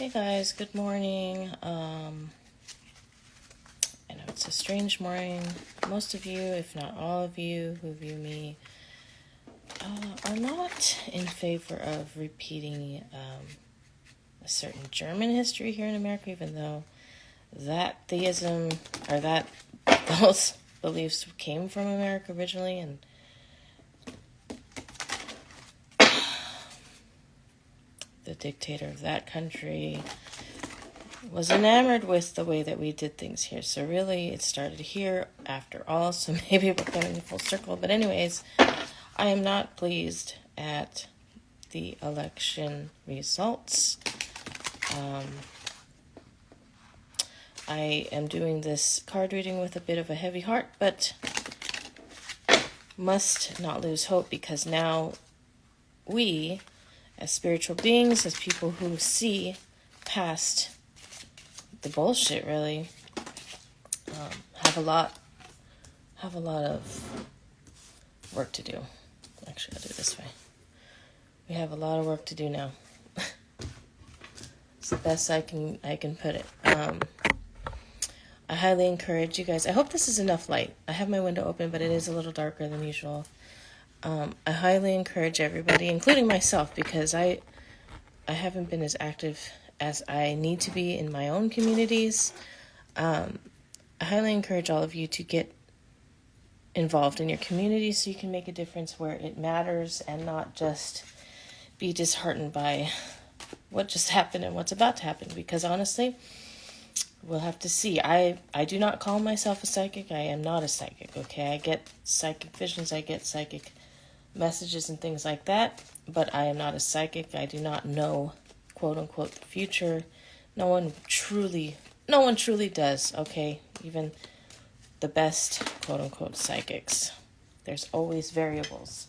Hey guys, good morning. I know it's a strange morning. Most of you, if not all of you who view me, are not in favor of repeating a certain German history here in America, even though that theism or that those beliefs came from America originally, and the dictator of that country was enamored with the way that we did things here. So really, it started here after all. So maybe we're coming full circle. But anyways, I am not pleased at the election results. I am doing this card reading with a bit of a heavy heart, but must not lose hope, because now we, as spiritual beings, as people who see past the bullshit, really, have a lot of work to do. Actually, I'll do it this way. We have a lot of work to do now. It's the best I can put it. I highly encourage you guys. I hope this is enough light. I have my window open, but it is a little darker than usual. I highly encourage everybody, including myself, because I haven't been as active as I need to be in my own communities. I highly encourage all of you to get involved in your community so you can make a difference where it matters, and not just be disheartened by what just happened and what's about to happen, because honestly, we'll have to see. I do not call myself a psychic. I am not a psychic, okay? I get psychic visions, I get psychic messages and things like that, but I am not a psychic. I do not know, quote unquote, the future. No one truly does, okay? Even the best, quote unquote, psychics. There's always variables.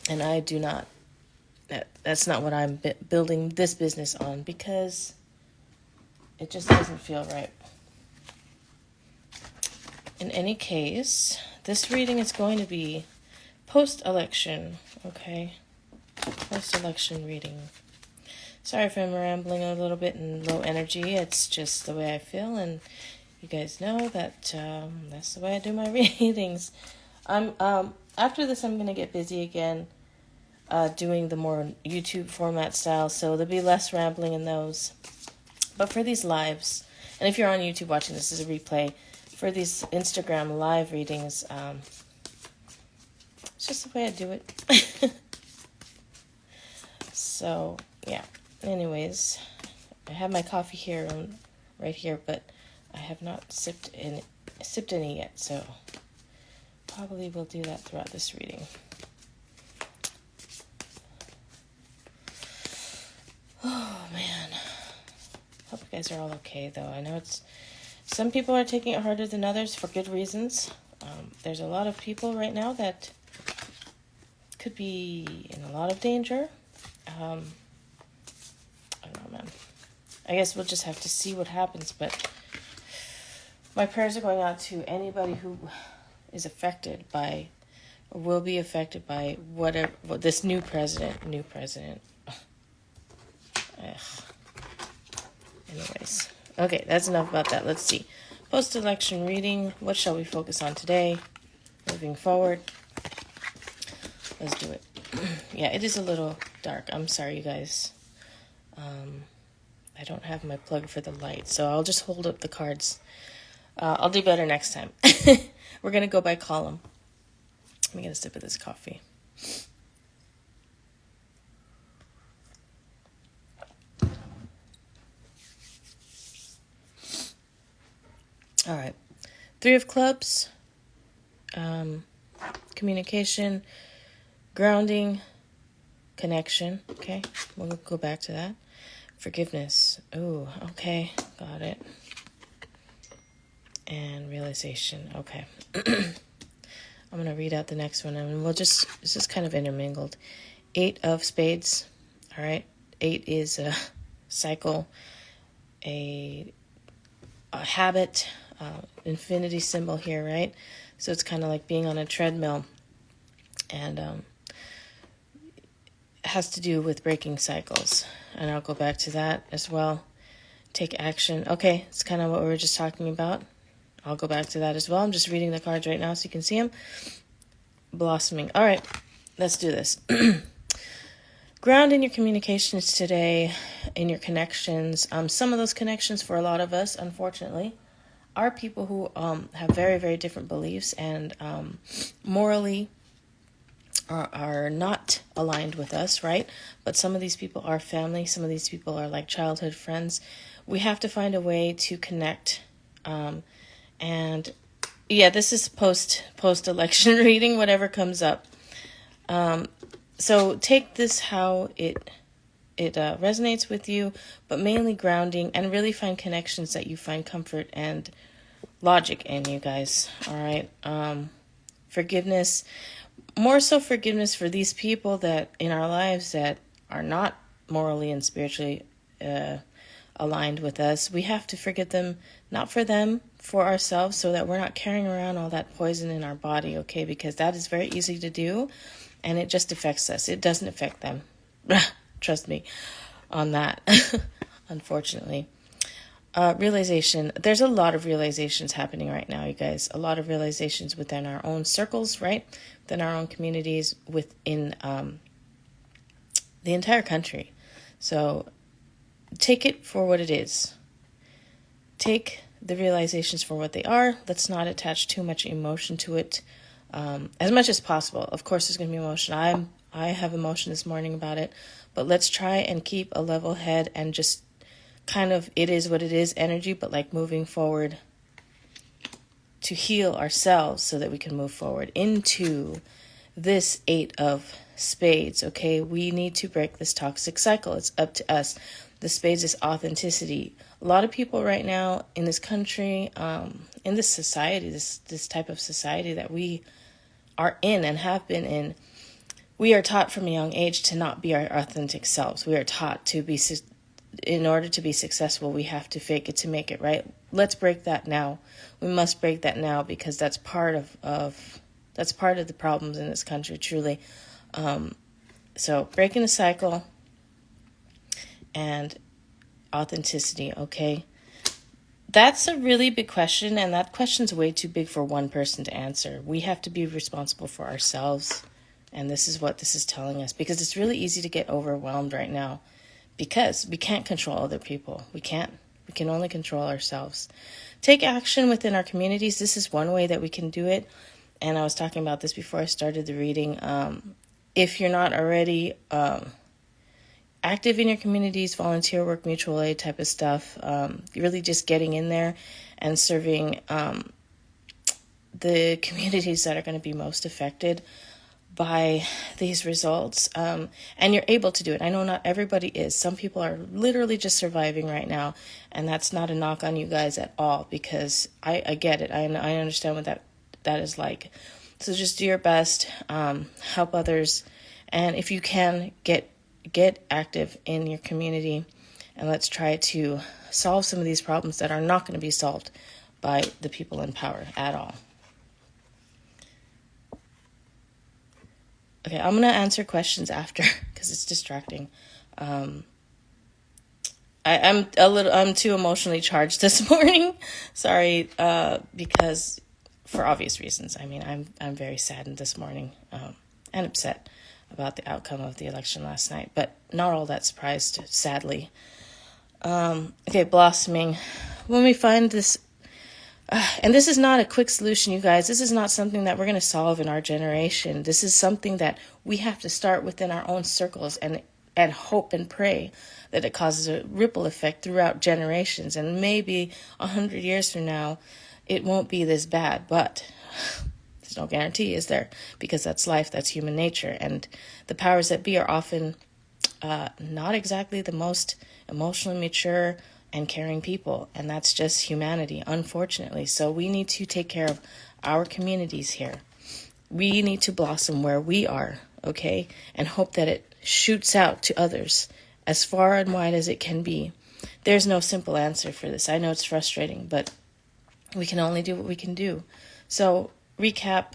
And I do not, that's not what I'm building this business on, because it just doesn't feel right. In any case, this reading is going to be post-election, okay? Post-election reading. Sorry if I'm rambling a little bit in low energy. It's just the way I feel, and you guys know that that's the way I do my readings. After this, I'm going to get busy again doing the more YouTube format style, so there'll be less rambling in those. But for these lives, and if you're on YouTube watching this as a replay, for these Instagram live readings, it's just the way I do it. So, yeah. Anyways, I have my coffee here, right here, but I have not sipped any yet, so probably will do that throughout this reading. Oh, man. Hope you guys are all okay, though. I know some people are taking it harder than others for good reasons. There's a lot of people right now that could be in a lot of danger. I don't know, man. I guess we'll just have to see what happens, but my prayers are going out to anybody who is affected by, or will be affected by, whatever, this new president. Ugh. Anyways. Okay, that's enough about that. Let's see. Post-election reading. What shall we focus on today? Moving forward. Let's do it. Yeah, it is a little dark. I'm sorry, you guys. I don't have my plug for the light, so I'll just hold up the cards. I'll do better next time. We're going to go by column. Let me get a sip of this coffee. All right. 3 of clubs. Communication. Grounding. Connection. Okay. We'll go back to that. Forgiveness. Oh, okay. Got it. And realization. Okay. I'm going to read out the next one, and this is kind of intermingled. 8 of spades. All right. 8 is a cycle, a habit, infinity symbol here, right? So it's kind of like being on a treadmill. And has to do with breaking cycles. And I'll go back to that as well. Take action. Okay, it's kind of what we were just talking about. I'll go back to that as well. I'm just reading the cards right now so you can see them. Blossoming. All right, let's do this. Ground in your communications today, in your connections. Some of those connections for a lot of us, unfortunately, are people who have very, very different beliefs and morally are not aligned with us, right? But some of these people are family. Some of these people are like childhood friends. We have to find a way to connect. And yeah, this is post-election reading, whatever comes up. So take this how it resonates with you, but mainly grounding and really find connections that you find comfort and logic in, you guys. All right. Forgiveness, more so forgiveness for these people that in our lives that are not morally and spiritually aligned with us. We have to forgive them, not for them, for ourselves, so that we're not carrying around all that poison in our body, okay? Because that is very easy to do, and it just affects us. It doesn't affect them. Trust me on that, unfortunately. Realization. There's a lot of realizations happening right now, you guys. A lot of realizations within our own circles, right? Within our own communities, within the entire country. So take it for what it is. Take the realizations for what they are. Let's not attach too much emotion to it, as much as possible. Of course, there's going to be emotion. I have emotion this morning about it, but let's try and keep a level head and just kind of, it is what it is energy, but like moving forward to heal ourselves so that we can move forward into this 8 of Spades. Okay, we need to break this toxic cycle. It's up to us. The Spades is authenticity. A lot of people right now in this country, in this society, this type of society that we are in and have been in, we are taught from a young age to not be our authentic selves. We are taught to be, in order to be successful, we have to fake it to make it, right? Let's break that now. We must break that now, because that's part of that's part of the problems in this country, truly. So breaking the cycle and authenticity, okay? That's a really big question, and that question's way too big for one person to answer. We have to be responsible for ourselves, and this is what this is telling us, because it's really easy to get overwhelmed right now, because we can't control other people. We can't. We can only control ourselves. Take action within our communities. This is one way that we can do it, and I was talking about this before I started the reading. If you're not already active in your communities, volunteer work, mutual aid type of stuff, really just getting in there and serving the communities that are going to be most affected by these results, and you're able to do it. I know not everybody is. Some people are literally just surviving right now, and that's not a knock on you guys at all, because I get it. I understand what that is like. So just do your best, help others, and if you can, get active in your community, and let's try to solve some of these problems that are not going to be solved by the people in power at all. Okay, I'm going to answer questions after because it's distracting. I'm too emotionally charged this morning. Sorry, because for obvious reasons. I mean, I'm very saddened this morning, and upset about the outcome of the election last night, but not all that surprised, sadly. Okay, blossoming. When we find this, and this is not a quick solution, you guys. This is not something that we're going to solve in our generation. This is something that we have to start within our own circles and hope and pray that it causes a ripple effect throughout generations. And maybe 100 years from now, it won't be this bad, but there's no guarantee, is there? Because that's life, that's human nature. And the powers that be are often not exactly the most emotionally mature and caring people, and that's just humanity, unfortunately. So we need to take care of our communities here. We need to blossom where we are, okay, and hope that it shoots out to others as far and wide as it can be. There's no simple answer for this. I know it's frustrating, but we can only do what we can do. So recap,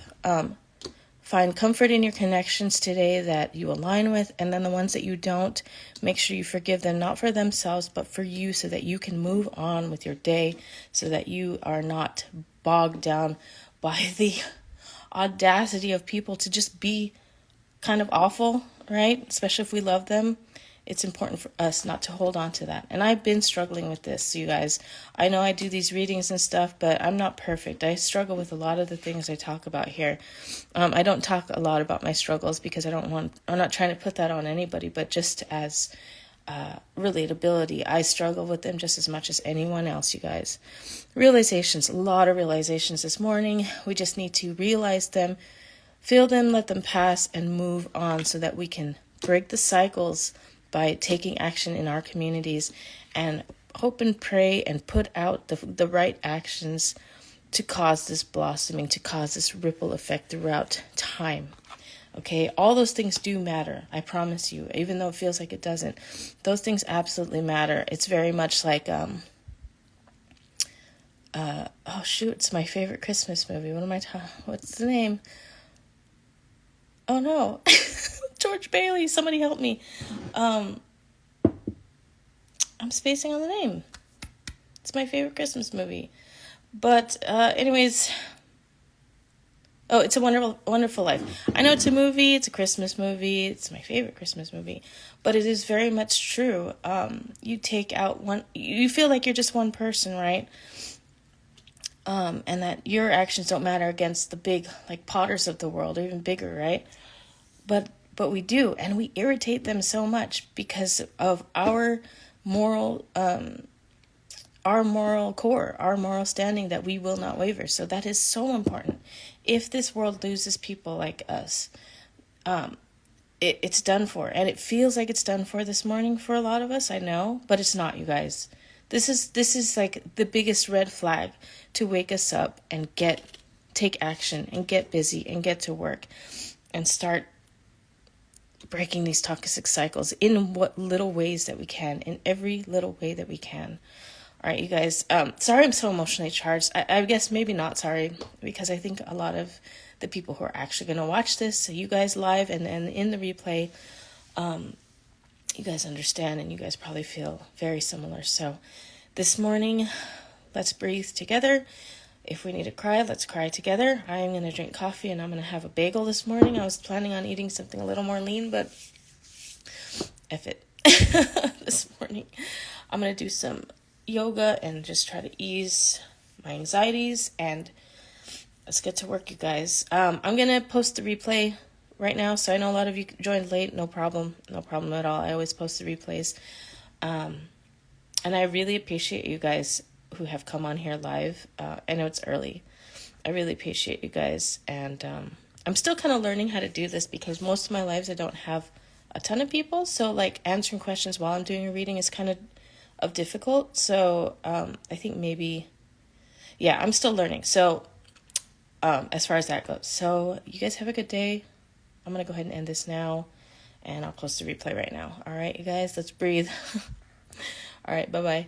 Find comfort in your connections today that you align with, and then the ones that you don't, make sure you forgive them, not for themselves, but for you, so that you can move on with your day, so that you are not bogged down by the audacity of people to just be kind of awful, right? Especially if we love them. It's important for us not to hold on to that. And I've been struggling with this, you guys. I know I do these readings and stuff, but I'm not perfect. I struggle with a lot of the things I talk about here. I don't talk a lot about my struggles because I'm not trying to put that on anybody, but just as relatability, I struggle with them just as much as anyone else, you guys. Realizations, a lot of realizations this morning. We just need to realize them, feel them, let them pass, and move on so that we can break the cycles by taking action in our communities, and hope and pray and put out the right actions to cause this blossoming, to cause this ripple effect throughout time. Okay, all those things do matter, I promise you, even though it feels like it doesn't. Those things absolutely matter. It's very much like, oh shoot, it's my favorite Christmas movie. What's the name? Oh no. George Bailey, somebody help me. I'm spacing on the name. It's my favorite Christmas movie. But anyways, It's a Wonderful Life. I know it's a movie, it's a Christmas movie, it's my favorite Christmas movie, but it is very much true. You take out you feel like you're just one person, right? And that your actions don't matter against the big, like, Potters of the world, or even bigger, right? But we do, and we irritate them so much because of our moral core, our moral standing, that we will not waver. So that is so important. If this world loses people like us, it's done for. And it feels like it's done for this morning for a lot of us, I know, but it's not, you guys. This is like the biggest red flag to wake us up and take action and get busy and get to work and start breaking these toxic cycles in what little ways that we can, in every little way that we can. All right, you guys. Sorry I'm so emotionally charged. I guess maybe not sorry, because I think a lot of the people who are actually going to watch this, so you guys live and in the replay, you guys understand, and you guys probably feel very similar. So this morning, let's breathe together. If we need to cry, let's cry together. I'm going to drink coffee, and I'm going to have a bagel this morning. I was planning on eating something a little more lean, but F it. This morning, I'm going to do some yoga and just try to ease my anxieties, and let's get to work, you guys. I'm going to post the replay right now, so I know a lot of you joined late. No problem at all. I always post the replays. And I really appreciate you guys who have come on here live. I know it's early. I really appreciate you guys, and I'm still kind of learning how to do this, because most of my lives I don't have a ton of people, so like answering questions while I'm doing a reading is kind of difficult. So I think maybe, yeah, I'm still learning. So as far as that goes, so you guys have a good day. I'm gonna go ahead and end this now, and I'll post the replay right now. All right, you guys, let's breathe. All right, bye-bye.